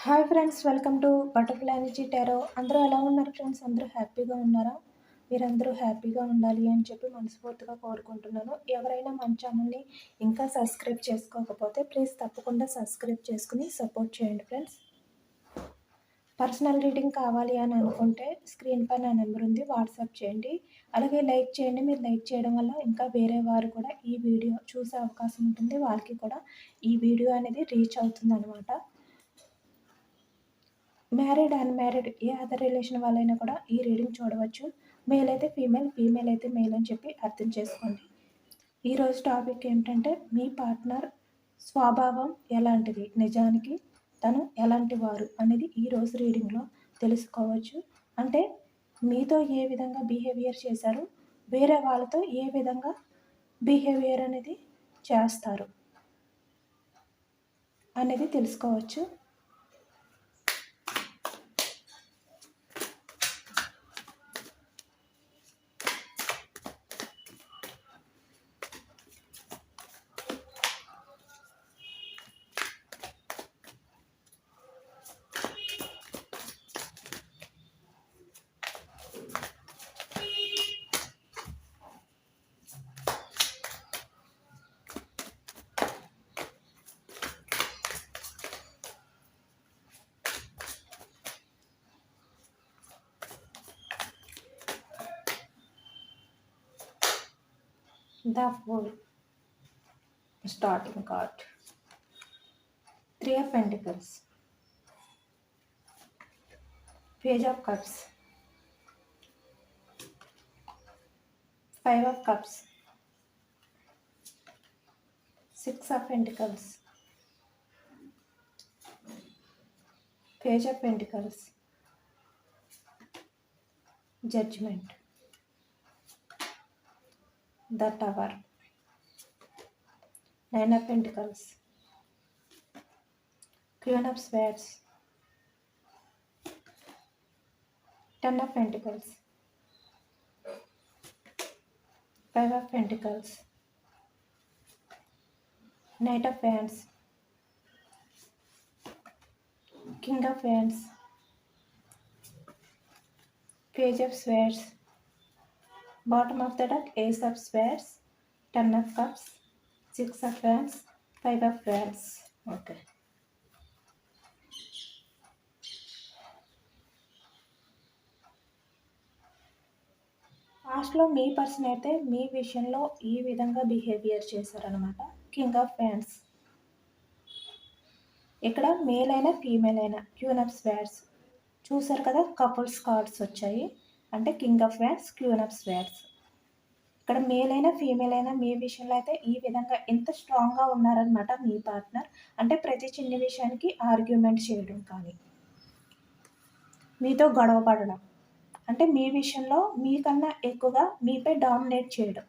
Hi friends, welcome to butterfly energy tarot. అందరూ ఎలా ఉన్నారు ఫ్రెండ్స్? అందరూ హ్యాపీగా ఉన్నారా? మీరందరూ హ్యాపీగా ఉండాలి అని చెప్పి మనస్ఫూర్తిగా కోరుకుంటున్నాను. ఎవరైనా మన ఛానల్ని ఇంకా సబ్స్క్రైబ్ చేసుకోకపోతే ప్లీజ్ తప్పకుండా సబ్స్క్రైబ్ చేసుకుని సపోర్ట్ చేయండి ఫ్రెండ్స్. పర్సనల్ రీడింగ్ కావాలి అని అనుకుంటే స్క్రీన్ పైన నా నెంబర్ ఉంది, వాట్సాప్ చేయండి. అలాగే లైక్ చేయండి. మీరు లైక్ చేయడం వల్ల ఇంకా వేరే వారు కూడా ఈ వీడియో చూసే అవకాశం ఉంటుంది. వాళ్ళకి కూడా ఈ వీడియో అనేది రీచ్ అవుతుంది అనమాట. మ్యారీడ్, అన్మ్యారీడ్ ఏ అదర్ రిలేషన్ వాళ్ళైనా కూడా ఈ రీడింగ్ చూడవచ్చు. మేల్ అయితే ఫీమేల్, ఫీమేల్ అయితే మేల్ అని చెప్పి అర్థం చేసుకోండి. ఈరోజు టాపిక్ ఏంటంటే మీ పార్ట్నర్ స్వభావం ఎలాంటిది, నిజానికి తను ఎలాంటి వారు అనేది ఈరోజు రీడింగ్లో తెలుసుకోవచ్చు. అంటే మీతో ఏ విధంగా బిహేవియర్ చేశారు, వేరే వాళ్ళతో ఏ విధంగా బిహేవియర్ అనేది చేస్తారు అనేది తెలుసుకోవచ్చు. The Fool, starting card. Three of Pentacles, Page of Cups, Five of Cups, Six of Pentacles, Page of Pentacles, Judgment, The Tower, Nine of Pentacles, Queen of Swords, Ten of Pentacles, Five of Pentacles, Knight of Wands, King of Wands, Page of Swords, bottom of the deck, Ace of Swords, Ten of Cups, Six of Wands, Five of Wands. Okay. లాస్ట్లో మీ person అయితే మీ విషయంలో ఈ విధంగా behaviour చేశారనమాట. King of wands, ఇక్కడ male అయినా female అయినా queen of swords చూసారు కదా, కపుల్స్ కార్డ్స్ వచ్చాయి. అంటే king of wands, queen of swords. ఇక్కడ మేల్ అయినా ఫీమేల్ అయినా మీ విషయంలో అయితే ఈ విధంగా ఎంత స్ట్రాంగ్గా ఉన్నారనమాట మీ పార్ట్నర్. అంటే ప్రతి చిన్న విషయానికి ఆర్గ్యుమెంట్ చేయడం కానీ, మీతో గొడవ పడడం, అంటే మీ విషయంలో మీకన్నా ఎక్కువగా మీపై డామినేట్ చేయడం,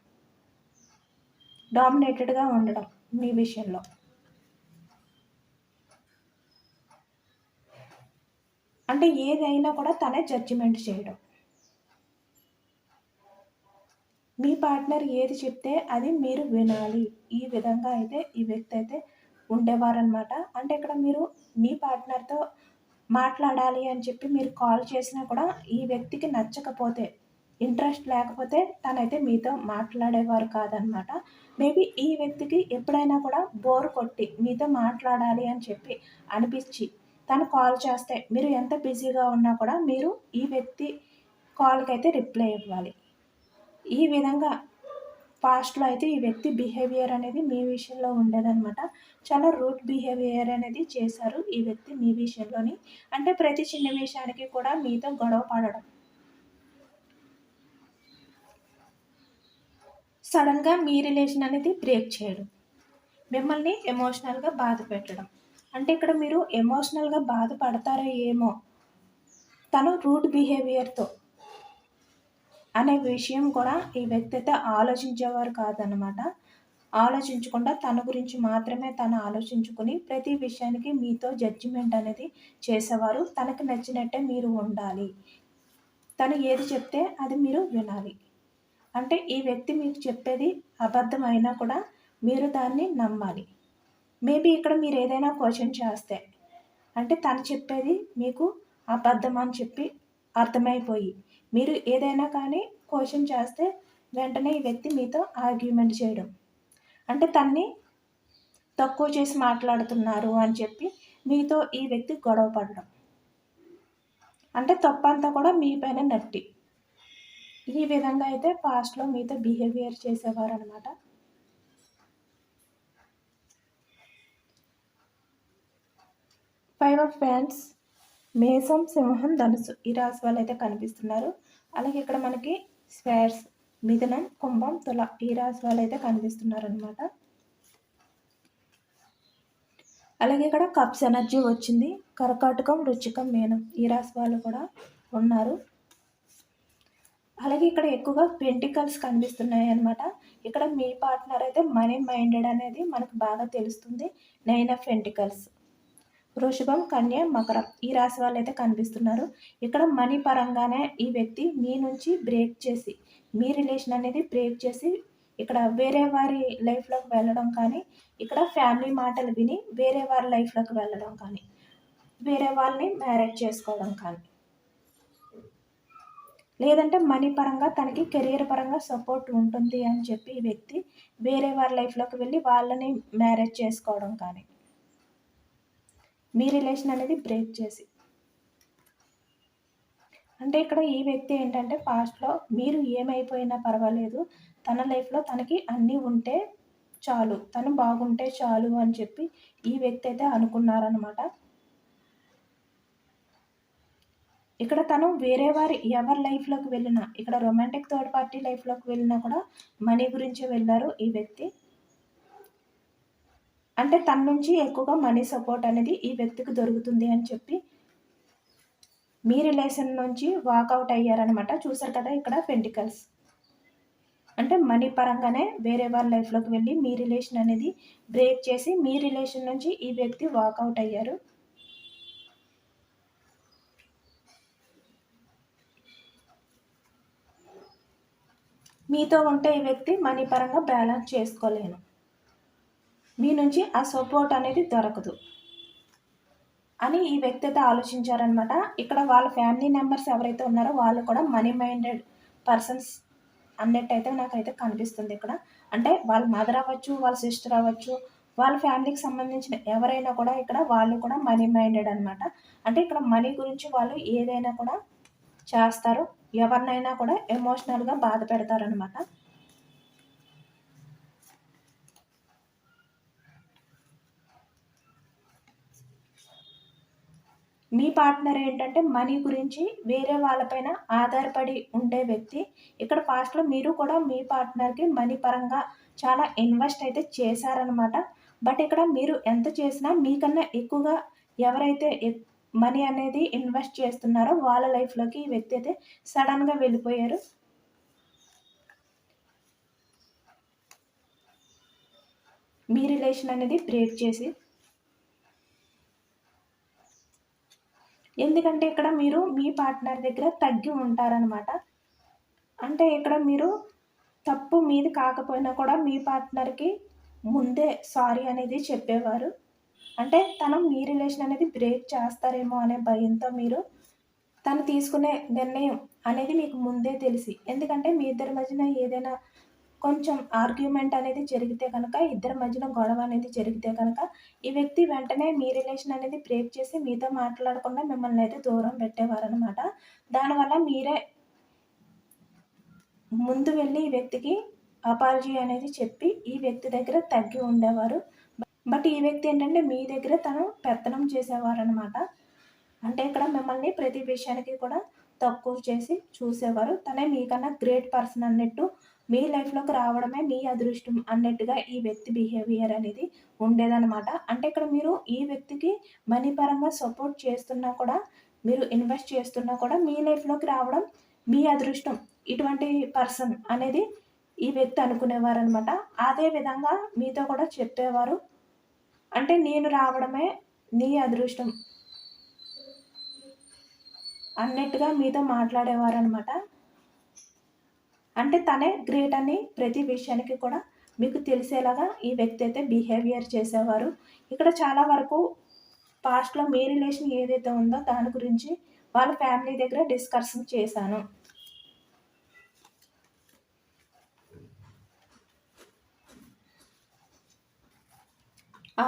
డామినేటెడ్గా ఉండడం మీ విషయంలో. అంటే ఏదైనా కూడా తనే జడ్జిమెంట్ చేయడం. మీ పార్ట్నర్ ఏది చెప్తే అది మీరు వినాలి. ఈ విధంగా అయితే ఈ వ్యక్తి అయితే ఉండేవారనమాట. అంటే ఇక్కడ మీరు మీ పార్ట్నర్తో మాట్లాడాలి అని చెప్పి మీరు కాల్ చేసినా కూడా ఈ వ్యక్తికి నచ్చకపోతే, ఇంట్రెస్ట్ లేకపోతే తనైతే మీతో మాట్లాడేవారు కాదనమాట. మేబీ ఈ వ్యక్తికి ఎప్పుడైనా కూడా బోర్ కొట్టి మీతో మాట్లాడాలి అని చెప్పి అనిపించి తను కాల్ చేస్తే మీరు ఎంత బిజీగా ఉన్నా కూడా మీరు ఈ వ్యక్తి కాల్కి అయితే రిప్లై ఇవ్వాలి. ఈ విధంగా పాస్ట్లో అయితే ఈ వ్యక్తి బిహేవియర్ అనేది మీ విషయంలో ఉండేదన్నమాట. చాలా రూట్ బిహేవియర్ అనేది చేశారు ఈ వ్యక్తి మీ విషయంలోని. అంటే ప్రతి చిన్న విషయానికి కూడా మీతో గొడవ పడడం, సడన్గా మీ రిలేషన్ అనేది బ్రేక్ చేయడం, మిమ్మల్ని ఎమోషనల్గా బాధ పెట్టడం. అంటే ఇక్కడ మీరు ఎమోషనల్గా బాధపడతారో ఏమో తను రూట్ బిహేవియర్తో అనే విషయం కూడా ఈ వ్యక్తి అయితే ఆలోచించేవారు కాదనమాట. ఆలోచించకుండా తన గురించి మాత్రమే తను ఆలోచించుకుని ప్రతి విషయానికి మీతో జడ్జిమెంట్ అనేది చేసేవారు. తనకు నచ్చినట్టే మీరు ఉండాలి, తను ఏది చెప్తే అది మీరు వినాలి. అంటే ఈ వ్యక్తి మీకు చెప్పేది అబద్ధమైనా కూడా మీరు దాన్ని నమ్మాలి. మేబీ ఇక్కడ మీరు ఏదైనా క్వశ్చన్ చేస్తే అంటే తను చెప్పేది మీకు అబద్ధం అని చెప్పి అర్థమైపోయి మీరు ఏదైనా కానీ క్వశ్చన్ చేస్తే వెంటనే ఈ వ్యక్తి మీతో ఆర్గ్యుమెంట్ చేయడం, అంటే తన్ని తక్కువ చేసి మాట్లాడుతున్నారు అని చెప్పి మీతో ఈ వ్యక్తి గొడవ పడడం, అంటే తప్పంతా కూడా మీ పైన నట్టి ఈ విధంగా అయితే పాస్ట్లో మీతో బిహేవియర్ చేసేవారు అనమాట. ఫైవ్ ఆఫ్ ఫ్యాన్స్, మేషం, సింహం, ధనుసు ఈ రాశి వాళ్ళు అయితే కనిపిస్తున్నారు. అలాగే ఇక్కడ మనకి స్క్వేర్స్, మిథునం, కుంభం, తుల ఈ రాశి వాళ్ళు అయితే కనిపిస్తున్నారు అనమాట. అలాగే ఇక్కడ కప్స్ ఎనర్జీ వచ్చింది. కర్కాటకం, వృశ్చికం, మీనం ఈ రాశి వాళ్ళు కూడా ఉన్నారు. అలాగే ఇక్కడ ఎక్కువగా పెంటికల్స్ కనిపిస్తున్నాయి అనమాట. ఇక్కడ మీ పార్ట్నర్ అయితే మనీ మైండెడ్ అనేది మనకు బాగా తెలుస్తుంది. 9 ఆఫ్ పెంటికల్స్. వృషభం, కన్య, మకరం ఈ రాశి వాళ్ళు అయితే కనిపిస్తున్నారు. ఇక్కడ మనీ పరంగానే ఈ వ్యక్తి మీ నుంచి బ్రేక్ చేసి, మీ రిలేషన్ అనేది బ్రేక్ చేసి ఇక్కడ వేరే వారి లైఫ్లోకి వెళ్ళడం కానీ, ఇక్కడ ఫ్యామిలీ మాటలు విని వేరే వారి లైఫ్లోకి వెళ్ళడం కానీ, వేరే వాళ్ళని మ్యారేజ్ చేసుకోవడం కానీ, లేదంటే మనీ పరంగా తనకి కెరియర్ పరంగా సపోర్ట్ ఉంటుంది అని చెప్పి ఈ వ్యక్తి వేరే వారి లైఫ్లోకి వెళ్ళి వాళ్ళని మ్యారేజ్ చేసుకోవడం కానీ, మీ రిలేషన్ అనేది బ్రేక్ చేసి, అంటే ఇక్కడ ఈ వ్యక్తి ఏంటంటే పాస్ట్లో మీరు ఏమైపోయినా పర్వాలేదు, తన లైఫ్లో తనకి అన్నీ ఉంటే చాలు, తను బాగుంటే చాలు అని చెప్పి ఈ వ్యక్తి అయితే అనుకున్నారనమాట. ఇక్కడ తను వేరే వారి ఎవరి లైఫ్లోకి వెళ్ళినా, ఇక్కడ రొమాంటిక్ థర్డ్ పార్టీ లైఫ్లోకి వెళ్ళినా కూడా మనీ గురించి వెళ్ళారు ఈ వ్యక్తి. అంటే తన నుంచి ఎక్కువగా మనీ సపోర్ట్ అనేది ఈ వ్యక్తికి దొరుకుతుంది అని చెప్పి మీ రిలేషన్ నుంచి వాకౌట్ అయ్యారనమాట. చూసారు కదా ఇక్కడ పెంటికల్స్, అంటే మనీ పరంగానే వేరే వాళ్ళ లైఫ్లోకి వెళ్ళి మీ రిలేషన్ అనేది బ్రేక్ చేసి మీ రిలేషన్ నుంచి ఈ వ్యక్తి వాకౌట్ అయ్యారు. మీతో ఉంటే ఈ వ్యక్తి మనీ పరంగా బ్యాలెన్స్ చేసుకోలేను, మీ నుంచి ఆ సపోర్ట్ అనేది దొరకదు అని ఈ వ్యక్తి అయితే ఆలోచించారనమాట. ఇక్కడ వాళ్ళ ఫ్యామిలీ మెంబర్స్ ఎవరైతే ఉన్నారో వాళ్ళు కూడా మనీ మైండెడ్ పర్సన్స్ అన్నట్టయితే నాకైతే కనిపిస్తుంది ఇక్కడ. అంటే వాళ్ళ మదర్ అవ్వచ్చు, వాళ్ళ సిస్టర్ అవ్వచ్చు, వాళ్ళ ఫ్యామిలీకి సంబంధించిన ఎవరైనా కూడా ఇక్కడ వాళ్ళు కూడా మనీ మైండెడ్ అనమాట. అంటే ఇక్కడ మనీ గురించి వాళ్ళు ఏదైనా కూడా చేస్తారు, ఎవరినైనా కూడా ఎమోషనల్గా బాధ పెడతారనమాట. మీ పార్ట్నర్ ఏంటంటే మనీ గురించి వేరే వాళ్ళపైన ఆధారపడి ఉండే వ్యక్తి. ఇక్కడ పాస్ట్లో మీరు కూడా మీ పార్ట్నర్కి మనీ పరంగా చాలా ఇన్వెస్ట్ అయితే చేశారనమాట. బట్ ఇక్కడ మీరు ఎంత చేసినా మీకన్నా ఎక్కువగా ఎవరైతే మనీ అనేది ఇన్వెస్ట్ చేస్తున్నారో వాళ్ళ లైఫ్లోకి ఈ వ్యక్తి అయితే సడన్గా వెళ్ళిపోయారు. మీ రిలేషన్ అనేది బ్రేక్ చేసి, ఎందుకంటే ఇక్కడ మీరు మీ పార్ట్నర్ దగ్గర తగ్గి ఉంటారనమాట. అంటే ఇక్కడ మీరు తప్పు మీది కాకపోయినా కూడా మీ పార్ట్నర్కి ముందే సారీ అనేది చెప్పేవారు. అంటే తను మీ రిలేషన్ అనేది బ్రేక్ చేస్తారేమో అనే భయంతో మీరు తను తీసుకునే నిర్ణయం అనేది మీకు ముందే తెలిసి, ఎందుకంటే మీ ఇద్దరి మధ్యన ఏదైనా కొంచెం ఆర్గ్యుమెంట్ అనేది జరిగితే కనుక, ఇద్దరి మధ్యన గొడవ అనేది జరిగితే కనుక ఈ వ్యక్తి వెంటనే మీ రిలేషన్ అనేది బ్రేక్ చేసి మీతో మాట్లాడకుండా మిమ్మల్ని అయితే దూరం పెట్టేవారనమాట. దానివల్ల మీరే ముందు వెళ్ళి ఈ వ్యక్తికి అపాలజీ అనేది చెప్పి ఈ వ్యక్తి దగ్గర తగ్గి ఉండేవారు. బట్ ఈ వ్యక్తి ఏంటంటే మీ దగ్గర తను పెత్తనం చేసేవారనమాట. అంటే ఇక్కడ మిమ్మల్ని ప్రతి విషయానికి కూడా తక్కువ చేసి చూసేవారు. తనే మీకన్నా గ్రేట్ పర్సన్ అన్నట్టు, మీ లైఫ్లోకి రావడమే మీ అదృష్టం అన్నట్టుగా ఈ వ్యక్తి బిహేవియర్ అనేది ఉండేదన్నమాట. అంటే ఇక్కడ మీరు ఈ వ్యక్తికి మనీ పరంగా సపోర్ట్ చేస్తున్నా కూడా, మీరు ఇన్వెస్ట్ చేస్తున్నా కూడా మీ లైఫ్లోకి రావడం మీ అదృష్టం, ఇటువంటి పర్సన్ అనేది ఈ వ్యక్తి అనుకునేవారు అనమాట. అదే విధంగా మీతో కూడా చెప్పేవారు, అంటే నేను రావడమే నీ అదృష్టం అన్నట్టుగా మీతో మాట్లాడేవారు అనమాట. అంటే తనే గ్రేట్ అని ప్రతి విషయానికి కూడా మీకు తెలిసేలాగా ఈ వ్యక్తి అయితే బిహేవియర్ చేసేవారు. ఇక్కడ చాలా వరకు పాస్ట్‌లో మీ రిలేషన్ ఏదైతే ఉందో దాని గురించి వాళ్ళ ఫ్యామిలీ దగ్గర డిస్కషన్ చేశాను.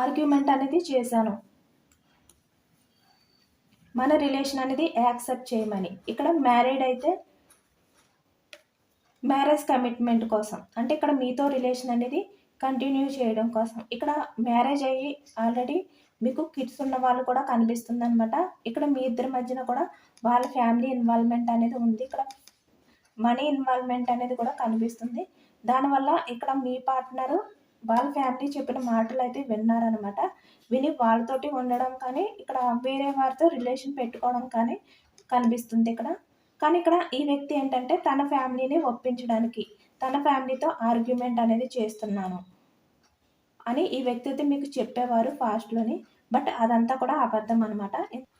ఆర్గ్యుమెంట్ అనేది చేశాను. మన రిలేషన్ అనేది యాక్సెప్ట్ చేయమని. ఇక్కడ మ్యారీడ్ అయితే మ్యారేజ్ కమిట్మెంట్ కోసం, అంటే ఇక్కడ మీతో రిలేషన్ అనేది కంటిన్యూ చేయడం కోసం. ఇక్కడ మ్యారేజ్ అయ్యి ఆల్రెడీ మీకు కిడ్స్ ఉన్న వాళ్ళు కూడా కనిపిస్తుందనమాట. ఇక్కడ మీ ఇద్దరి మధ్యన కూడా వాళ్ళ ఫ్యామిలీ ఇన్వాల్వ్మెంట్ అనేది ఉంది. ఇక్కడ మనీ ఇన్వాల్వ్మెంట్ అనేది కూడా కనిపిస్తుంది. దానివల్ల ఇక్కడ మీ పార్ట్నరు వాళ్ళ ఫ్యామిలీ చెప్పిన మాటలు అయితే విన్నారనమాట. విని వాళ్ళతోటి ఉండడం కానీ, ఇక్కడ వేరే వారితో రిలేషన్ పెట్టుకోవడం కానీ కనిపిస్తుంది ఇక్కడ. కానీ ఇక్కడ ఈ వ్యక్తి ఏంటంటే తన ఫ్యామిలీని ఒప్పించడానికి, తన ఫ్యామిలీతో ఆర్గ్యుమెంట్ అనేది చేస్తున్నాను అని ఈ వ్యక్తి అయితే మీకు చెప్పేవారు ఫాస్ట్‌లోని. బట్ అదంతా కూడా అబద్ధం అనమాట.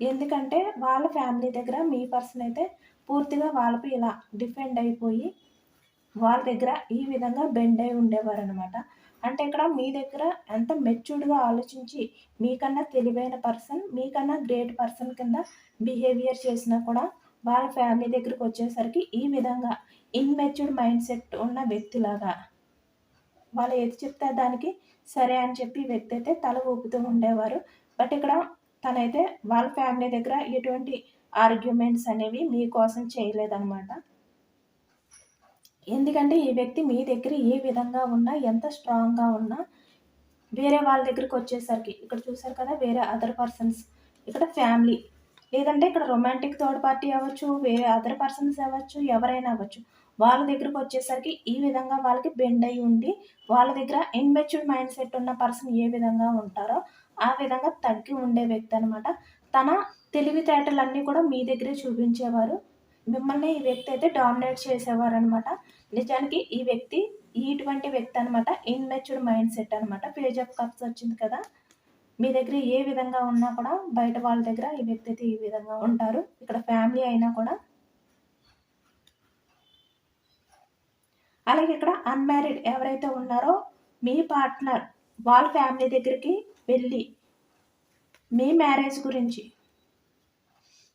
ఎందుకంటే వాళ్ళ ఫ్యామిలీ దగ్గర మీ పర్సన్ అయితే పూర్తిగా వాళ్ళపై ఇలా డిఫెండ్ అయిపోయి వాళ్ళ దగ్గర ఈ విధంగా బెండ్ అయి ఉండేవారనమాట. అంటే ఇక్కడ మీ దగ్గర ఎంత మెచ్యూర్డ్‌గా ఆలోచించి మీకన్నా తెలివైన పర్సన్, మీకన్నా గ్రేట్ పర్సన్ కింద బిహేవియర్ చేసినా కూడా వాళ్ళ ఫ్యామిలీ దగ్గరికి వచ్చేసరికి ఈ విధంగా ఇన్‌మెచ్యూర్డ్ మైండ్ సెట్ ఉన్న వ్యక్తిలాగా వాళ్ళు ఏది చెప్తే దానికి సరే అని చెప్పి ఈ వ్యక్తి అయితే తల ఊపుతూ ఉండేవారు. బట్ ఇక్కడ తనైతే వాళ్ళ ఫ్యామిలీ దగ్గర ఎటువంటి ఆర్గ్యుమెంట్స్ అనేవి మీకోసం చేయలేదనమాట. ఎందుకంటే ఈ వ్యక్తి మీ దగ్గర ఏ విధంగా ఉన్నా, ఎంత స్ట్రాంగ్‌గా ఉన్నా వేరే వాళ్ళ దగ్గరికి వచ్చేసరికి ఇక్కడ చూసారు కదా, వేరే అదర్ పర్సన్స్, ఇక్కడ ఫ్యామిలీ లేదంటే ఇక్కడ రొమాంటిక్ థర్డ్ పార్టీ అవ్వచ్చు, వేరే అదర్ పర్సన్స్ అవ్వచ్చు, ఎవరైనా అవ్వచ్చు. వాళ్ళ దగ్గరికి వచ్చేసరికి ఈ విధంగా వాళ్ళకి బెండ్ అయ్యి ఉండి, వాళ్ళ దగ్గర ఇన్‌మెచ్యూర్డ్ మైండ్ సెట్ ఉన్న పర్సన్ ఏ విధంగా ఉంటారో ఆ విధంగా తగ్గి ఉండే వ్యక్తి అనమాట. తన తెలివితేటలన్నీ కూడా మీ దగ్గరే చూపించేవారు. మిమ్మల్ని ఈ వ్యక్తి అయితే డామినేట్ చేసేవారనమాట. నిజానికి ఈ వ్యక్తి ఇటువంటి వ్యక్తి అనమాట. ఇన్‌మెచ్యూర్డ్ మైండ్ సెట్ అనమాట. పేజ్ ఆఫ్ కప్స్ వచ్చింది కదా! మీ దగ్గర ఏ విధంగా ఉన్నా కూడా బయట వాళ్ళ దగ్గర ఈ వ్యక్తి అయితే ఈ విధంగా ఉంటారు. ఇక్కడ ఫ్యామిలీ అయినా కూడా. అలాగే ఇక్కడ అన్‌మ్యారీడ్ ఎవరైతే ఉన్నారో మీ పార్ట్నర్ వాళ్ళ ఫ్యామిలీ దగ్గరికి వెళ్ళి మీ మ్యారేజ్ గురించి,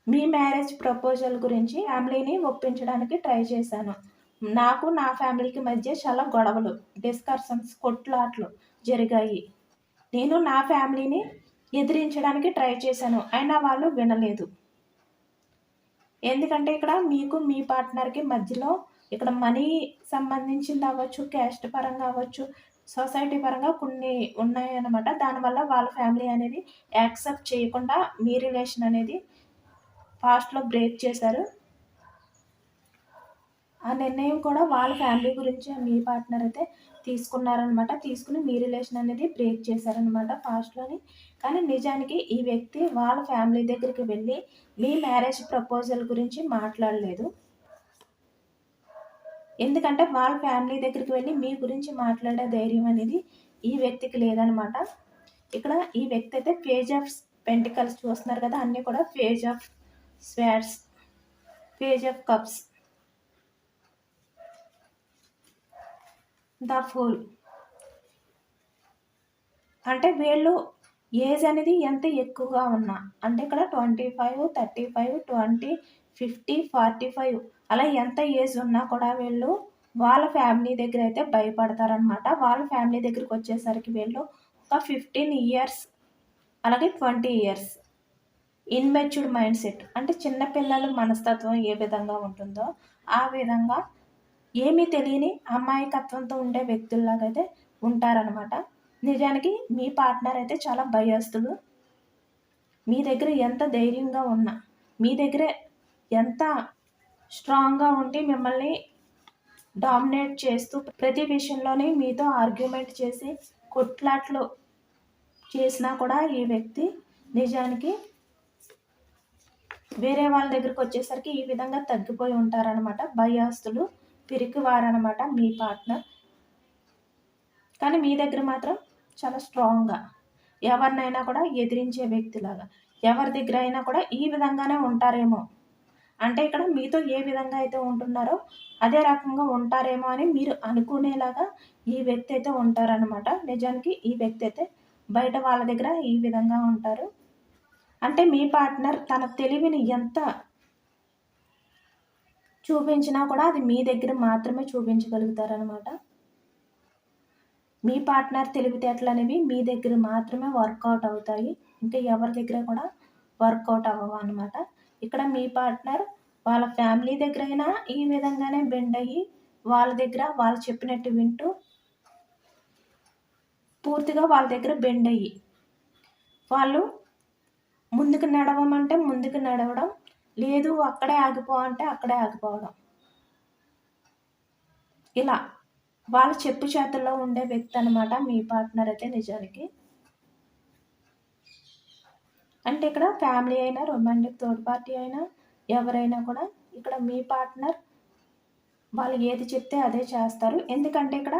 మీ మ్యారేజ్ ప్రపోజల్ గురించి ఫ్యామిలీని ఒప్పించడానికి ట్రై చేశాను. నాకు నా ఫ్యామిలీకి మధ్య చాలా గొడవలు, డిస్కషన్స్, కొట్లాట్లు జరిగాయి. నేను నా ఫ్యామిలీని ఎదిరించడానికి ట్రై చేశాను. అయినా వాళ్ళు వినలేదు. ఎందుకంటే ఇక్కడ మీకు మీ పార్ట్నర్‌కి మధ్యలో ఇక్కడ మనీ సంబంధించింది అవ్వచ్చు, క్యాస్ట్ పరంగా అవ్వచ్చు, సొసైటీ పరంగా కొన్ని ఉన్నాయన్నమాట. దానివల్ల వాళ్ళ ఫ్యామిలీ అనేది యాక్సెప్ట్ చేయకుండా మీ రిలేషన్ అనేది పాస్ట్‌లో బ్రేక్ చేశారు. ఆ నిర్ణయం కూడా వాళ్ళ ఫ్యామిలీ గురించి మీ పార్ట్నర్ అయితే తీసుకున్నారనమాట. తీసుకుని మీ రిలేషన్ అనేది బ్రేక్ చేశారనమాట పాస్ట్‌లోని. కానీ నిజానికి ఈ వ్యక్తి వాళ్ళ ఫ్యామిలీ దగ్గరికి వెళ్ళి మీ మ్యారేజ్ ప్రపోజల్ గురించి మాట్లాడలేదు. ఎందుకంటే వాళ్ళ ఫ్యామిలీ దగ్గరికి వెళ్ళి మీ గురించి మాట్లాడే ధైర్యం అనేది ఈ వ్యక్తికి లేదనమాట. ఇక్కడ ఈ వ్యక్తి అయితే పేజ్ ఆఫ్ పెంటికల్స్ చూస్తున్నారు కదా, అన్నీ కూడా page of swords, page of cups, the fool. అంటే వీళ్ళు ఏజ్ అనేది ఎంత ఎక్కువగా ఉన్నా, అంటే ఇక్కడ 25, 35, 20, 50, 45 అలా ఎంత ఏజ్ ఉన్నా కూడా వీళ్ళు వాళ్ళ ఫ్యామిలీ దగ్గర అయితే భయపడతారనమాట. వాళ్ళ ఫ్యామిలీ దగ్గరికి వచ్చేసరికి వీళ్ళు ఒక 15 ఇయర్స్ అలాగే 20 ఇయర్స్ ఇన్‌మెచ్యూర్డ్ మైండ్ సెట్, అంటే చిన్నపిల్లల మనస్తత్వం ఏ విధంగా ఉంటుందో ఆ విధంగా ఏమీ తెలియని అమాయకత్వంతో ఉండే వ్యక్తుల్లాగైతే ఉంటారనమాట. నిజానికి మీ పార్ట్నర్ అయితే చాలా భయస్తుడు. మీ దగ్గర ఎంత ధైర్యంగా ఉన్నా, మీ దగ్గర ఎంత స్ట్రాంగ్‌గా ఉండి మిమ్మల్ని డామినేట్ చేస్తూ ప్రతి విషయంలోని మీతో ఆర్గ్యుమెంట్ చేసి కొట్లాట్లు చేసినా కూడా ఈ వ్యక్తి నిజానికి వేరే వాళ్ళ దగ్గరికి వచ్చేసరికి ఈ విధంగా తగ్గిపోయి ఉంటారనమాట. భయస్తులు, పిరికివారనమాట మీ పార్ట్నర్. కానీ మీ దగ్గర మాత్రం చాలా స్ట్రాంగ్‌గా ఎవరినైనా కూడా ఎదిరించే వ్యక్తిలాగా, ఎవరి దగ్గర అయినా కూడా ఈ విధంగానే ఉంటారేమో, అంటే ఇక్కడ మీతో ఏ విధంగా అయితే ఉంటున్నారో అదే రకంగా ఉంటారేమో అని మీరు అనుకునేలాగా ఈ వ్యక్తి అయితే ఉంటారనమాట. నిజానికి ఈ వ్యక్తి అయితే బయట వాళ్ళ దగ్గర ఈ విధంగా ఉంటారు. అంటే మీ పార్ట్నర్ తన తెలివిని ఎంత చూపించినా కూడా అది మీ దగ్గర మాత్రమే చూపించగలుగుతారనమాట. మీ పార్ట్నర్ తెలివితేటలు అనేవి మీ దగ్గర మాత్రమే వర్కౌట్ అవుతాయి. ఇంకా ఎవరి దగ్గర కూడా వర్కౌట్ అవ్వవు అనమాట. ఇక్కడ మీ పార్ట్నర్ వాళ్ళ ఫ్యామిలీ దగ్గరైనా ఈ విధంగానే బెండ్ అయ్యి వాళ్ళ దగ్గర వాళ్ళు చెప్పినట్టు వింటూ పూర్తిగా వాళ్ళ దగ్గర బెండ్ అయ్యి వాళ్ళు ముందుకు నడవమంటే ముందుకు నడవడం, లేదు అక్కడే ఆగిపో అంటే అక్కడే ఆగిపోవడం. ఇలా వాళ్ళ చెప్పు చేతుల్లో ఉండే వ్యక్తి అనమాట మీ పార్ట్నర్ అయితే నిజానికి. అంటే ఇక్కడ ఫ్యామిలీ అయినా, రొమాంటిక్ థర్డ్ పార్టీ అయినా, ఎవరైనా కూడా ఇక్కడ మీ పార్ట్నర్ వాళ్ళు ఏది చెప్తే అదే చేస్తారు. ఎందుకంటే ఇక్కడ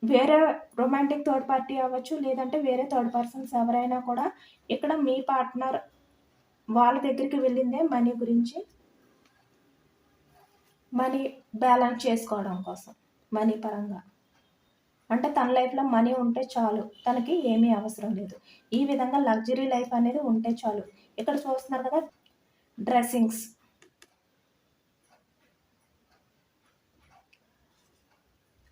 వేరే రొమాంటిక్ థర్డ్ పార్టీ అవ్వచ్చు, లేదంటే వేరే థర్డ్ పర్సన్స్ ఎవరైనా కూడా ఇక్కడ మీ పార్ట్నర్ వాళ్ళ దగ్గరికి వెళ్ళిందే మనీ గురించి, మనీ బ్యాలెన్స్ చేసుకోవడం కోసం, మనీ పరంగా. అంటే తన లైఫ్లో మనీ ఉంటే చాలు, తనకి ఏమీ అవసరం లేదు. ఈ విధంగా లగ్జరీ లైఫ్ అనేది ఉంటే చాలు. ఇక్కడ చూస్తున్నారు కదా డ్రెస్సింగ్స్,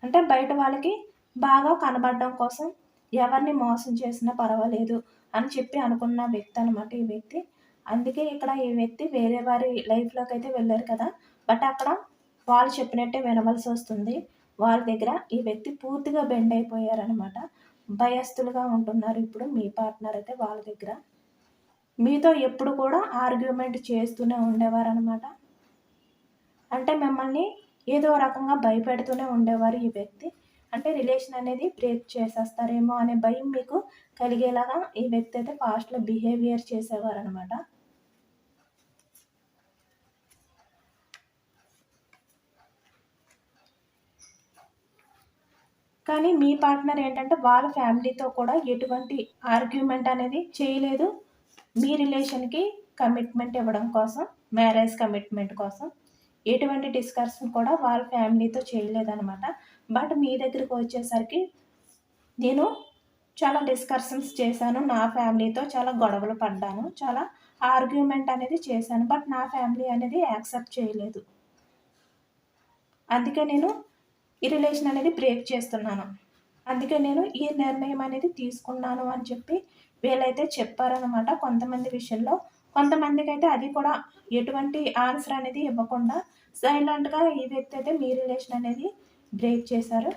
అంటే బయట వాళ్ళకి బాగా కనబడడం కోసం ఎవరిని మోసం చేసినా పర్వాలేదు అని చెప్పి అనుకున్న వ్యక్తి అనమాట ఈ వ్యక్తి. అందుకే ఇక్కడ ఈ వ్యక్తి వేరే వారి లైఫ్లోకి అయితే వెళ్ళారు కదా, బట్ అక్కడ వాళ్ళు చెప్పినట్టే వినవలసి వస్తుంది. వాళ్ళ దగ్గర ఈ వ్యక్తి పూర్తిగా బెండ్ అయిపోయారనమాట. భయస్థులుగా ఉంటున్నారు ఇప్పుడు మీ పార్ట్నర్ అయితే వాళ్ళ దగ్గర. మీతో ఎప్పుడు కూడా ఆర్గ్యుమెంట్ చేస్తూనే ఉండేవారనమాట. అంటే మిమ్మల్ని ఏదో రకంగా భయపెడుతూనే ఉండేవారు ఈ వ్యక్తి. అంటే రిలేషన్ అనేది బ్రేక్ చేసేస్తారేమో అనే భయం మీకు కలిగేలాగా ఈ వ్యక్తి అయితే పాస్ట్లో బిహేవియర్ చేసేవారు అనమాట. కానీ మీ పార్ట్నర్ ఏంటంటే వాళ్ళ ఫ్యామిలీతో కూడా ఎటువంటి ఆర్గ్యుమెంట్ అనేది చేయలేదు. మీ రిలేషన్కి కమిట్మెంట్ ఇవ్వడం కోసం, మ్యారేజ్ కమిట్మెంట్ కోసం ఎటువంటి డిస్కషన్ కూడా వాళ్ళ ఫ్యామిలీతో చేయలేదన్నమాట. బట్ మీ దగ్గరికి వచ్చేసరికి నేను చాలా డిస్కషన్స్ చేశాను, నా ఫ్యామిలీతో చాలా గొడవలు పడ్డాను, చాలా ఆర్గ్యుమెంట్ అనేది చేశాను, బట్ నా ఫ్యామిలీ అనేది యాక్సెప్ట్ చేయలేదు. అందుకే నేను ఈ రిలేషన్ అనేది బ్రేక్ చేస్తున్నాను, అందుకే నేను ఈ నిర్ణయం అనేది తీసుకున్నాను అని చెప్పి వీళ్ళైతే చెప్పారనమాట కొంతమంది విషయంలో. కొంతమందికి అయితే అది కూడా ఎటువంటి ఆన్సర్ అనేది ఇవ్వకుండా సైలెంట్గా ఈ వ్యక్తి అయితే మీ రిలేషన్ అనేది బ్రేక్ చేశారు.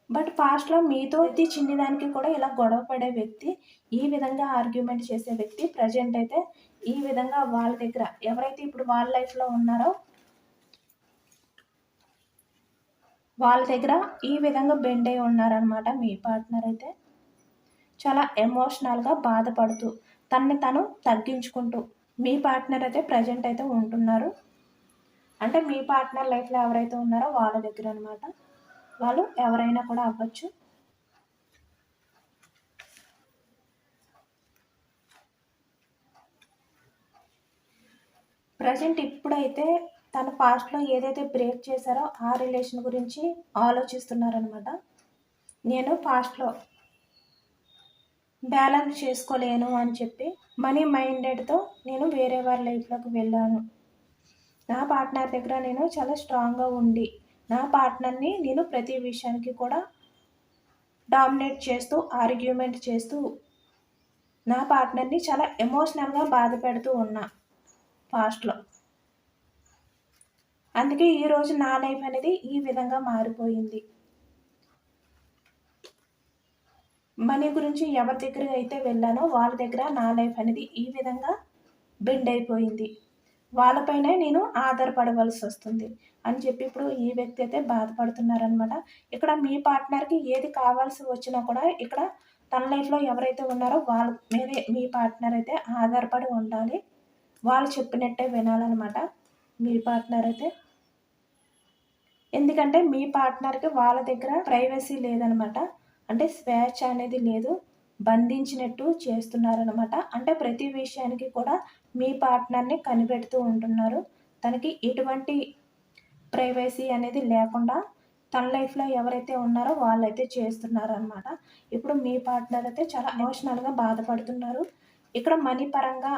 బట్ పాస్ట్లో మీతో చిన్నదానికి కూడా ఇలా గొడవ పడే వ్యక్తి, ఈ విధంగా ఆర్గ్యుమెంట్ చేసే వ్యక్తి ప్రజెంట్ అయితే ఈ విధంగా వాళ్ళ దగ్గర ఎవరైతే ఇప్పుడు వాళ్ళ లైఫ్లో ఉన్నారో వాళ్ళ దగ్గర ఈ విధంగా బెండ్ అయి ఉన్నారనమాట మీ పార్ట్నర్ అయితే. చాలా ఎమోషనల్గా బాధపడుతూ తనని తను తగ్గించుకుంటూ మీ పార్ట్నర్ అయితే ప్రజెంట్ అయితే ఉంటున్నారు. అంటే మీ పార్ట్నర్ లైఫ్లో ఎవరైతే ఉన్నారో వాళ్ళ దగ్గర అనమాట. వాళ్ళు ఎవరైనా కూడా అవ్వచ్చు. ప్రజెంట్ ఇప్పుడైతే తన పాస్ట్లో ఏదైతే బ్రేక్ చేశారో ఆ రిలేషన్ గురించి ఆలోచిస్తున్నారనమాట. నేను పాస్ట్లో బ్యాలెన్స్ చేసుకోలేను అని చెప్పి మనీ మైండెడ్తో నేను వేరే వారి లైఫ్లోకి వెళ్ళాను. నా పార్ట్నర్ దగ్గర నేను చాలా స్ట్రాంగ్గా ఉండి నా పార్ట్నర్ని నేను ప్రతి విషయానికి కూడా డామినేట్ చేస్తూ ఆర్గ్యుమెంట్ చేస్తూ నా పార్ట్నర్ని చాలా ఎమోషనల్గా బాధ పెడుతూ ఉన్నా పాస్ట్లో. అందుకే ఈరోజు నా లైఫ్ అనేది ఈ విధంగా మారిపోయింది. మనీ గురించి ఎవరి దగ్గర అయితే వెళ్ళానో వాళ్ళ దగ్గర నా లైఫ్ అనేది ఈ విధంగా బెండ్ అయిపోయింది. వాళ్ళపైనే నేను ఆధారపడవలసి వస్తుంది అని చెప్పి ఇప్పుడు ఈ వ్యక్తి అయితే బాధపడుతున్నారనమాట. ఇక్కడ మీ పార్ట్నర్కి ఏది కావాల్సి వచ్చినా కూడా ఇక్కడ తన లైఫ్లో ఎవరైతే ఉన్నారో వాళ్ళ మీదే మీ పార్ట్నర్ అయితే ఆధారపడి ఉండాలి. వాళ్ళు చెప్పినట్టే వినాలన్నమాట మీ పార్ట్నర్ అయితే. ఎందుకంటే మీ పార్ట్నర్కి వాళ్ళ దగ్గర ప్రైవసీ లేదనమాట. అంటే స్వేచ్ఛ అనేది లేదు, బంధించినట్టు చేస్తున్నారనమాట. అంటే ప్రతి విషయానికి కూడా మీ పార్ట్నర్ని కనిపెడుతూ ఉంటున్నారు. తనకి ఎటువంటి ప్రైవసీ అనేది లేకుండా తన లైఫ్‌లో ఎవరైతే ఉన్నారో వాళ్ళైతే చేస్తున్నారనమాట. ఇప్పుడు మీ పార్ట్నర్ అయితే చాలా ఎమోషనల్‌గా బాధపడుతున్నారు. ఇక్కడ మనీ పరంగా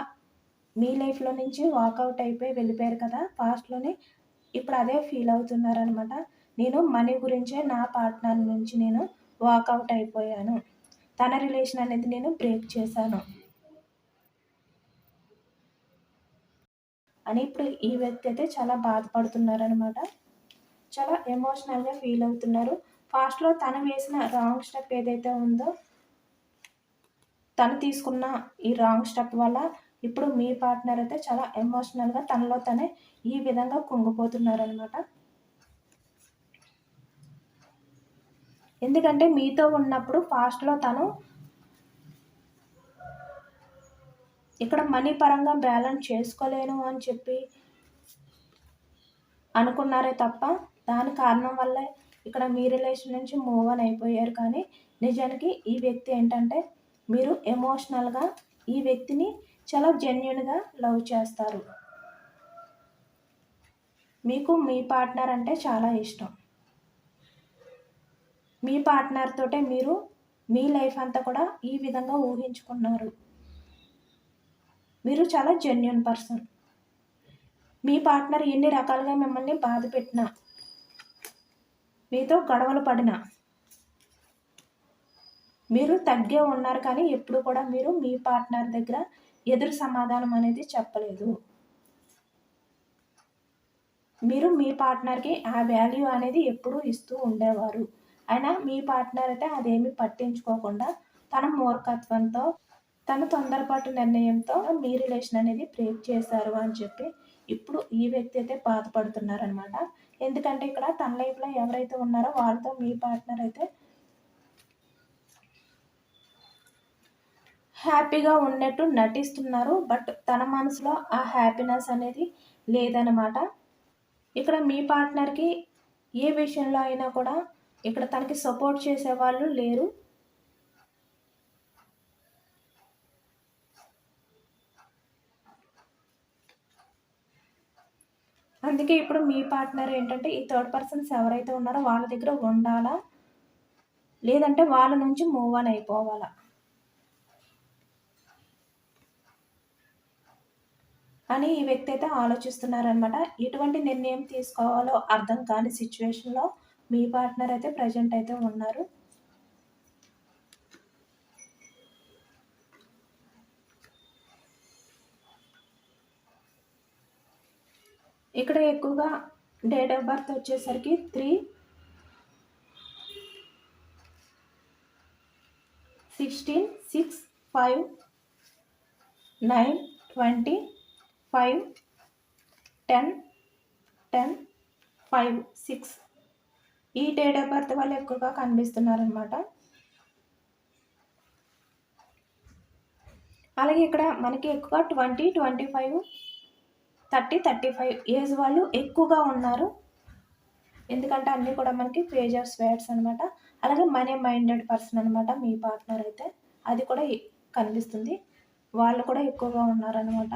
మీ లైఫ్‌లో నుంచి వాకౌట్ అయిపోయి వెళ్ళిపోయారు కదా! పాస్ట్‌లోనే. ఇప్పుడు అదే ఫీల్ అవుతున్నారనమాట. నేను మనీ గురించే నా పార్ట్నర్ నుంచి నేను వాకౌట్ అయిపోయాను. తన రిలేషన్ అనేది నేను బ్రేక్ చేశాను అని ఇప్పుడు ఈ వ్యక్తి అయితే చాలా బాధపడుతున్నారనమాట. చాలా ఎమోషనల్‌గా ఫీల్ అవుతున్నారు. పాస్ట్‌లో తను వేసిన రాంగ్ స్టెప్ ఏదైతే ఉందో, తను తీసుకున్న ఈ రాంగ్ స్టెప్ వల్ల ఇప్పుడు మీ పార్ట్నర్ అయితే చాలా ఎమోషనల్‌గా తనలో తనే ఈ విధంగా కుంగిపోతున్నారనమాట. ఎందుకంటే మీతో ఉన్నప్పుడు పాస్ట్‌లో తను ఇక్కడ మనీ పరంగా బ్యాలెన్స్ చేసుకోలేను అని చెప్పి అనుకున్నారే తప్ప, దాని కారణం వల్లే ఇక్కడ మీ రిలేషన్ నుంచి మూవ్ ఆన్ అయిపోయారు. కానీ నిజానికి ఈ వ్యక్తి ఏంటంటే, మీరు ఎమోషనల్‌గా ఈ వ్యక్తిని చాలా జెన్యూన్‌గా లవ్ చేస్తారు. మీకు మీ పార్ట్నర్ అంటే చాలా ఇష్టం. మీ పార్ట్నర్ తోటే మీరు మీ లైఫ్ అంతా కూడా ఈ విధంగా ఊహించుకున్నారు. మీరు చాలా జెన్యూన్ పర్సన్. మీ పార్ట్నర్ ఎన్ని రకాలుగా మిమ్మల్ని బాధపెట్టినా, మీతో గొడవలు పడినా, మీరు తగ్గే ఉన్నారు. కానీ ఎప్పుడు కూడా మీరు మీ పార్ట్నర్ దగ్గర ఎదురు సమాధానం అనేది చెప్పలేదు. మీరు మీ పార్ట్నర్‌కి ఆ వాల్యూ అనేది ఎప్పుడూ ఇస్తూ ఉండేవారు. అయినా మీ పార్ట్నర్ అయితే అదేమి పట్టించుకోకుండా తన మూర్ఖత్వంతో, తన తొందరపాటు నిర్ణయంతో మీ రిలేషన్ అనేది బ్రేక్ చేశారు అని చెప్పి ఇప్పుడు ఈ వ్యక్తి అయితే బాధపడుతున్నారనమాట. ఎందుకంటే ఇక్కడ తన లైఫ్‌లో ఎవరైతే ఉన్నారో వాళ్ళతో మీ పార్ట్నర్ అయితే హ్యాపీగా ఉన్నట్టు నటిస్తున్నారు. బట్ తన మనసులో ఆ హ్యాపీనెస్ అనేది లేదనమాట. ఇక్కడ మీ పార్ట్నర్‌కి ఏ విషయంలో అయినా కూడా ఇక్కడ తనకి సపోర్ట్ చేసేవాళ్ళు లేరు. అందుకే ఇప్పుడు మీ పార్ట్నర్ ఏంటంటే ఈ థర్డ్ పర్సన్స్ ఎవరైతే ఉన్నారో వాళ్ళ దగ్గర ఉండాలా? లేదంటే వాళ్ళ నుంచి మూవ్ ఆన్ అయిపోవాలా? అని ఈ వ్యక్తి అయితే ఆలోచిస్తున్నారనమాట. ఎటువంటి నిర్ణయం తీసుకోవాలో అర్థం కాని సిట్యుయేషన్‌లో మీ పార్ట్నర్ అయితే ప్రెజెంట్ అయితే ఉన్నారు. ఇక్కడ ఎక్కువగా డేట్ ఆఫ్ బర్త్ వచ్చేసరికి 3, 16, 5, 9, 20, 5, 10, 10, 5, 6 ఈ డేట్ ఆఫ్ బర్త్ వాళ్ళు ఎక్కువగా కనిపిస్తున్నారనమాట. అలాగే ఇక్కడ మనకి ఎక్కువ 20, 25, 30, 35 ఏజ్ వాళ్ళు ఎక్కువగా ఉన్నారు. ఎందుకంటే అన్నీ కూడా మనకి పేజ్ ఆఫ్ స్వేడ్స్ అనమాట. అలాగే మనీ మైండెడ్ పర్సన్ అనమాట మీ పార్ట్నర్ అయితే. అది కూడా కనిపిస్తుంది. వాళ్ళు కూడా ఎక్కువగా ఉన్నారనమాట.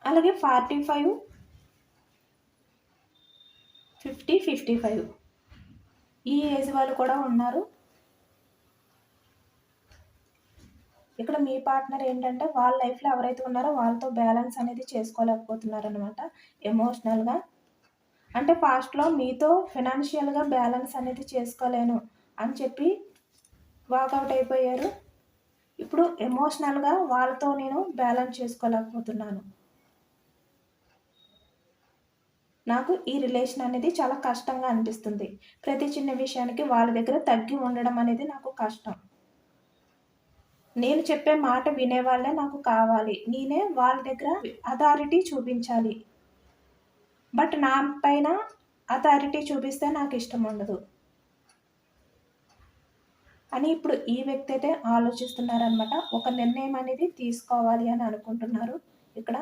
అలాగే 45, 50, 55 ఈ ఏజ్ వాళ్ళు కూడా ఉన్నారు. ఇక్కడ మీ పార్ట్నర్ ఏంటంటే వాళ్ళ లైఫ్‌లో ఎవరైతే ఉన్నారో వాళ్ళతో బ్యాలెన్స్ అనేది చేసుకోలేకపోతున్నారనమాట ఎమోషనల్‌గా. అంటే పాస్ట్‌లో మీతో ఫినాన్షియల్‌గా బ్యాలెన్స్ అనేది చేసుకోలేను అని చెప్పి వాకౌట్ అయిపోయారు. ఇప్పుడు ఎమోషనల్‌గా వాళ్ళతో నేను బ్యాలెన్స్ చేసుకోలేకపోతున్నాను. నాకు ఈ రిలేషన్ అనేది చాలా కష్టంగా అనిపిస్తుంది. ప్రతి చిన్న విషయానికి వాళ్ళ దగ్గర తగ్గి ఉండడం అనేది నాకు కష్టం. నేను చెప్పే మాట వినేవాళ్ళే నాకు కావాలి. నేనే వాళ్ళ దగ్గర అథారిటీ చూపించాలి. బట్ నా పైన అథారిటీ చూపిస్తే నాకిష్టం ఉండదు అని ఇప్పుడు ఈ వ్యక్తి అయితే ఆలోచిస్తున్నారనమాట. ఒక నిర్ణయం అనేది తీసుకోవాలి అని అనుకుంటున్నారు ఇక్కడ.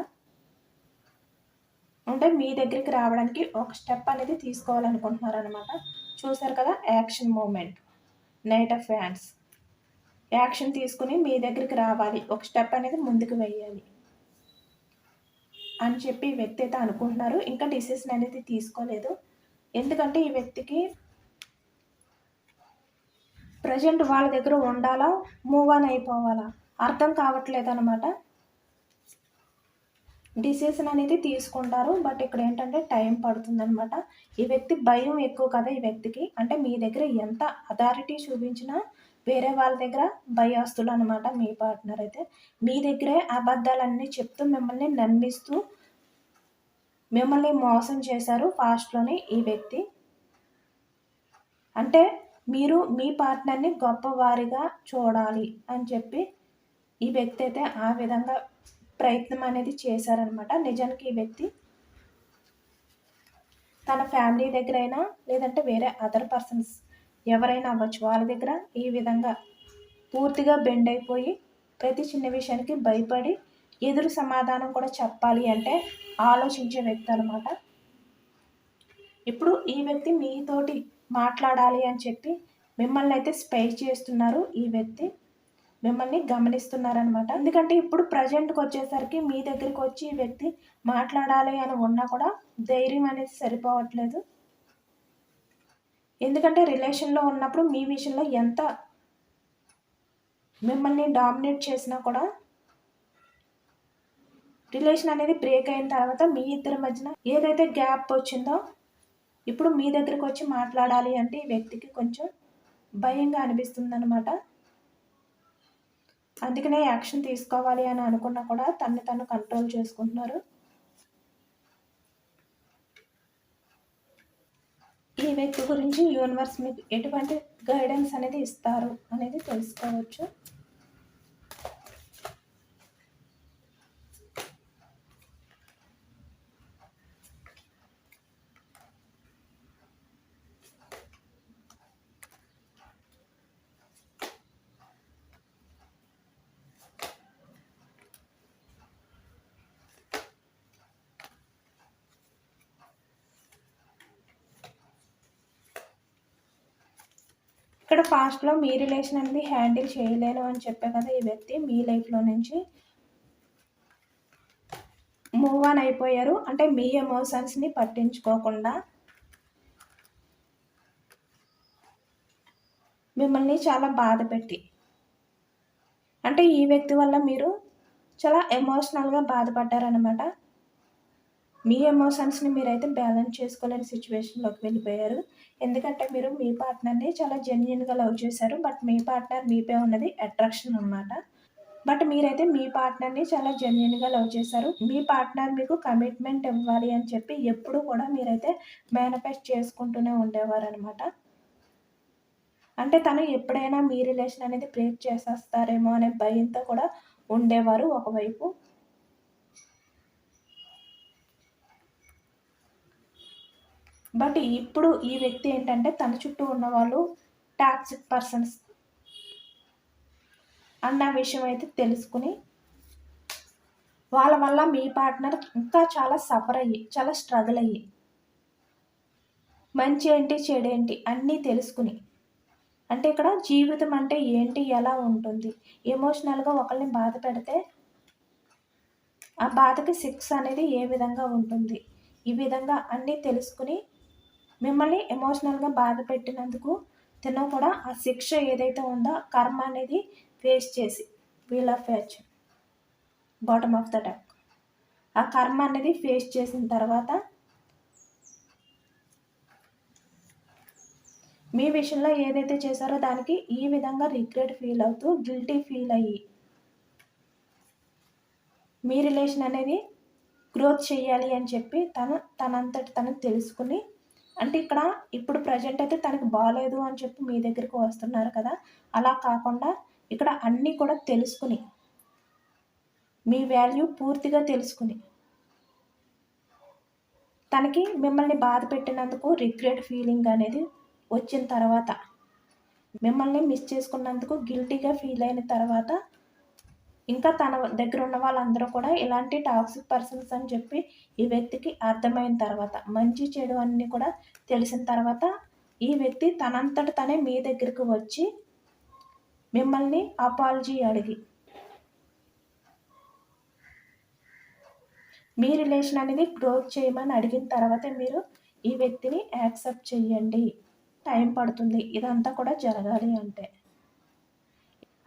అంటే మీ దగ్గరికి రావడానికి ఒక స్టెప్ అనేది తీసుకోవాలనుకుంటున్నారనమాట. చూసారు కదా! Action movement, knight of wands. Action తీసుకొని మీ దగ్గరికి రావాలి. ఒక స్టెప్ అనేది ముందుకు వెయ్యాలి అని చెప్పి ఈ వ్యక్తి అయితే అనుకుంటున్నారు. ఇంకా డిసిషన్ అనేది తీసుకోలేదు. ఎందుకంటే ఈ వ్యక్తికి ప్రజెంట్ వాళ్ళ దగ్గర ఉండాలా, మూవ్ ఆన్ అయిపోవాలా అర్థం కావట్లేదు అనమాట. డిసిషన్ అనేది తీసుకుంటారు, బట్ ఇక్కడ ఏంటంటే టైం పడుతుందనమాట. ఈ వ్యక్తి భయం ఎక్కువ కదా ఈ వ్యక్తికి. అంటే మీ దగ్గర ఎంత అథారిటీ చూపించినా వేరే వాళ్ళ దగ్గర భయస్తులు అనమాట మీ పార్ట్నర్ అయితే. మీ దగ్గరే అబద్ధాలన్నీ చెప్తూ మిమ్మల్ని నమ్మిస్తూ మిమ్మల్ని మోసం చేశారు ఫాస్ట్లోనే ఈ వ్యక్తి. అంటే మీరు మీ పార్ట్నర్ని గొప్పవారిగా చూడాలి అని చెప్పి ఈ వ్యక్తి అయితే ఆ విధంగా ప్రయత్నం అనేది చేశారనమాట. నిజానికి ఈ వ్యక్తి తన ఫ్యామిలీ దగ్గర అయినా లేదంటే వేరే అదర్ పర్సన్స్ ఎవరైనా అవ్వచ్చు, వాళ్ళ దగ్గర ఈ విధంగా పూర్తిగా బెండ్ అయిపోయి ప్రతి చిన్న విషయానికి భయపడి ఎదురు సమాధానం కూడా చెప్పాలి అంటే ఆలోచించే వ్యక్తి అనమాట. ఇప్పుడు ఈ వ్యక్తి మీతోటి మాట్లాడాలి అని చెప్పి మిమ్మల్ని అయితే స్పై చేస్తున్నారు. ఈ వ్యక్తి మిమ్మల్ని గమనిస్తున్నారనమాట. ఎందుకంటే ఇప్పుడు ప్రజెంట్కి వచ్చేసరికి మీ దగ్గరికి వచ్చి ఈ వ్యక్తి మాట్లాడాలి అని ఉన్నా కూడా ధైర్యం అనేది సరిపోవట్లేదు. ఎందుకంటే రిలేషన్లో ఉన్నప్పుడు మీ విషయంలో ఎంత మిమ్మల్ని డామినేట్ చేసినా కూడా రిలేషన్ అనేది బ్రేక్ అయిన తర్వాత మీ ఇద్దరి మధ్యన ఏదైతే గ్యాప్ వచ్చిందో ఇప్పుడు మీ దగ్గరికి వచ్చి మాట్లాడాలి అంటే ఈ వ్యక్తికి కొంచెం భయంగా అనిపిస్తుంది అనమాట. అందుకనే యాక్షన్ తీసుకోవాలి అని అనుకున్నా కూడా తను కంట్రోల్ చేసుకుంటున్నారు. ఈ వ్యక్తి గురించి యూనివర్స్ మీకు ఎటువంటి గైడెన్స్ అనేది ఇస్తారు అనేది తెలుసుకోవచ్చు. ఇక్కడ ఫాస్ట్లో మీ రిలేషన్ అనేది హ్యాండిల్ చేయలేను అని చెప్పే కదా ఈ వ్యక్తి మీ లైఫ్లో నుంచి మూవ్ ఆన్ అయిపోయారు. అంటే మీ ఎమోషన్స్ని పట్టించుకోకుండా మిమ్మల్ని చాలా బాధ పెట్టి, అంటే ఈ వ్యక్తి వల్ల మీరు చాలా ఎమోషనల్గా బాధపడ్డారనమాట. మీ ఎమోషన్స్ని మీరైతే బ్యాలెన్స్ చేసుకోలేని సిచ్యువేషన్లోకి వెళ్ళిపోయారు. ఎందుకంటే మీరు మీ పార్ట్నర్ని చాలా జెన్యున్గా లవ్ చేశారు, బట్ మీ పార్ట్నర్ మీపై ఉన్నది అట్రాక్షన్ అనమాట. బట్ మీరైతే మీ పార్ట్నర్ని చాలా జెన్యున్గా లవ్ చేశారు. మీ పార్ట్నర్ మీకు కమిట్మెంట్ ఇవ్వాలి అని చెప్పి ఎప్పుడు కూడా మీరైతే మేనిఫెస్ట్ చేసుకుంటూనే ఉండేవారు అనమాట. అంటే తను ఎప్పుడైనా మీ రిలేషన్ అనేది బ్రేక్ చేసేస్తారేమో అనే భయంతో కూడా ఉండేవారు ఒకవైపు. బట్ ఇప్పుడు ఈ వ్యక్తి ఏంటంటే తన చుట్టూ ఉన్న వాళ్ళు టాక్సిక్ పర్సన్స్ అన్న విషయం అయితే తెలుసుకుని వాళ్ళ వల్ల మీ పార్ట్నర్ ఇంకా చాలా సఫర్ అయ్యి చాలా స్ట్రగుల్ అయ్యి మంచి ఏంటి చెడేంటి అన్నీ తెలుసుకుని, అంటే ఇక్కడ జీవితం అంటే ఏంటి ఎలా ఉంటుంది, ఎమోషనల్గా ఒకరిని బాధ పెడితే ఆ బాధకి శిక్ష అనేది ఏ విధంగా ఉంటుంది, ఈ విధంగా అన్నీ తెలుసుకుని మిమ్మల్ని ఎమోషనల్గా బాధ పెట్టినందుకు తిన కూడా ఆ శిక్ష ఏదైతే ఉందో కర్మ అనేది ఫేస్ చేసి wheel of fortune bottom of the deck ఆ కర్మ అనేది ఫేస్ చేసిన తర్వాత మీ విషయంలో ఏదైతే చేశారో దానికి ఈ విధంగా రిగ్రెట్ ఫీల్ అవుతూ గిల్టీ ఫీల్ అయ్యి మీ రిలేషన్ అనేది గ్రోత్ చేయాలి అని చెప్పి తనంతటి తను తెలుసుకుని, అంటే ఇక్కడ ఇప్పుడు ప్రజెంట్ అయితే తనకి బాగాలేదు అని చెప్పి మీ దగ్గరికి వస్తున్నారు కదా, అలా కాకుండా ఇక్కడ అన్నీ కూడా తెలుసుకుని మీ వాల్యూ పూర్తిగా తెలుసుకుని తనకి మిమ్మల్ని బాధ పెట్టినందుకు రిగ్రెట్ ఫీలింగ్ అనేది వచ్చిన తర్వాత మిమ్మల్ని మిస్ చేసుకున్నందుకు గిల్టీగా ఫీల్ అయిన తర్వాత ఇంకా తన దగ్గర ఉన్న వాళ్ళందరూ కూడా ఇలాంటి టాక్సిక్ పర్సన్స్ అని చెప్పి ఈ వ్యక్తికి అర్థమైన తర్వాత మంచి చెడు అన్నీ కూడా తెలిసిన తర్వాత ఈ వ్యక్తి తనంతట తనే మీ దగ్గరికి వచ్చి మిమ్మల్ని అపాలజీ అడిగి మీ రిలేషన్ అనేది గ్రోత్ చేయమని అడిగిన తర్వాతే మీరు ఈ వ్యక్తిని యాక్సెప్ట్ చెయ్యండి. టైం పడుతుంది ఇదంతా కూడా జరగాలి అంటే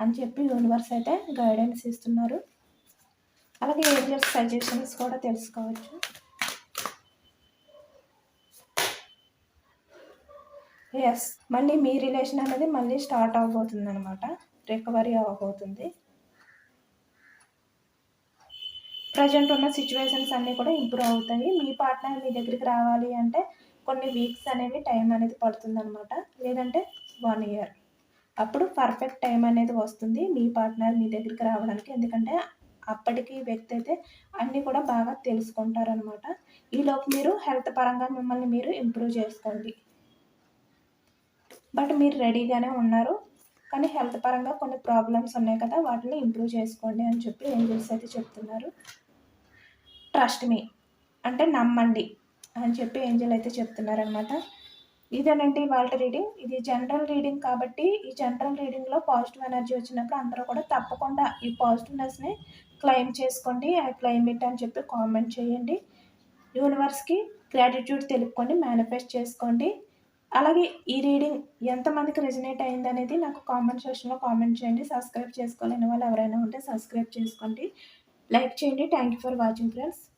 అని చెప్పి యూనివర్స్ అయితే గైడెన్స్ ఇస్తున్నారు. అలాగే ఏంజల్స్ సజెషన్స్ కూడా తెలుసుకోవచ్చు. ఎస్, మళ్ళీ మీ రిలేషన్ అనేది మళ్ళీ స్టార్ట్ అవ్వబోతుంది అనమాట. రికవరీ అవ్వబోతుంది. ప్రజెంట్ ఉన్న సిచ్యువేషన్స్ అన్నీ కూడా ఇంప్రూవ్ అవుతాయి. మీ పార్ట్నర్ మీ దగ్గరికి రావాలి అంటే కొన్ని వీక్స్ అనేవి టైం అనేది పడుతుందనమాట. లేదంటే 1 ఇయర్. అప్పుడు పర్ఫెక్ట్ టైం అనేది వస్తుంది మీ పార్ట్నర్ మీ దగ్గరికి రావడానికి. ఎందుకంటే అప్పటికి వ్యక్తి అయితే అన్నీ కూడా బాగా తెలుసుకుంటారనమాట. ఈలోపు మీరు హెల్త్ పరంగా మిమ్మల్ని మీరు ఇంప్రూవ్ చేసుకోండి. బట్ మీరు రెడీగానే ఉన్నారు. కానీ హెల్త్ పరంగా కొన్ని ప్రాబ్లమ్స్ ఉన్నాయి కదా, వాటిని ఇంప్రూవ్ చేసుకోండి అని చెప్పి ఏంజల్స్ అయితే చెప్తున్నారు. ట్రస్ట్ మీ అంటే నమ్మండి అని చెప్పి ఏంజల్ అయితే చెప్తున్నారనమాట. ఇదేనండి వాళ్ళ రీడింగ్. ఇది జనరల్ రీడింగ్ కాబట్టి ఈ జనరల్ రీడింగ్లో పాజిటివ్ ఎనర్జీ వచ్చినప్పుడు అందరూ కూడా తప్పకుండా ఈ పాజిటివ్నెస్ని క్లెయిమ్ చేసుకోండి. ఐ క్లెయిమ్ ఇట్ అని చెప్పి కామెంట్ చేయండి. యూనివర్స్కి గ్రాటిట్యూడ్ తెలుపుకొని మేనిఫెస్ట్ చేసుకోండి. అలాగే ఈ రీడింగ్ ఎంతమందికి రెజనేట్ అయింది అనేది నాకు కామెంట్ సెక్షన్లో కామెంట్ చేయండి. సబ్స్క్రైబ్ చేసుకోలేని వాళ్ళు ఎవరైనా ఉంటే సబ్స్క్రైబ్ చేసుకోండి, లైక్ చేయండి. Thank you for watching friends.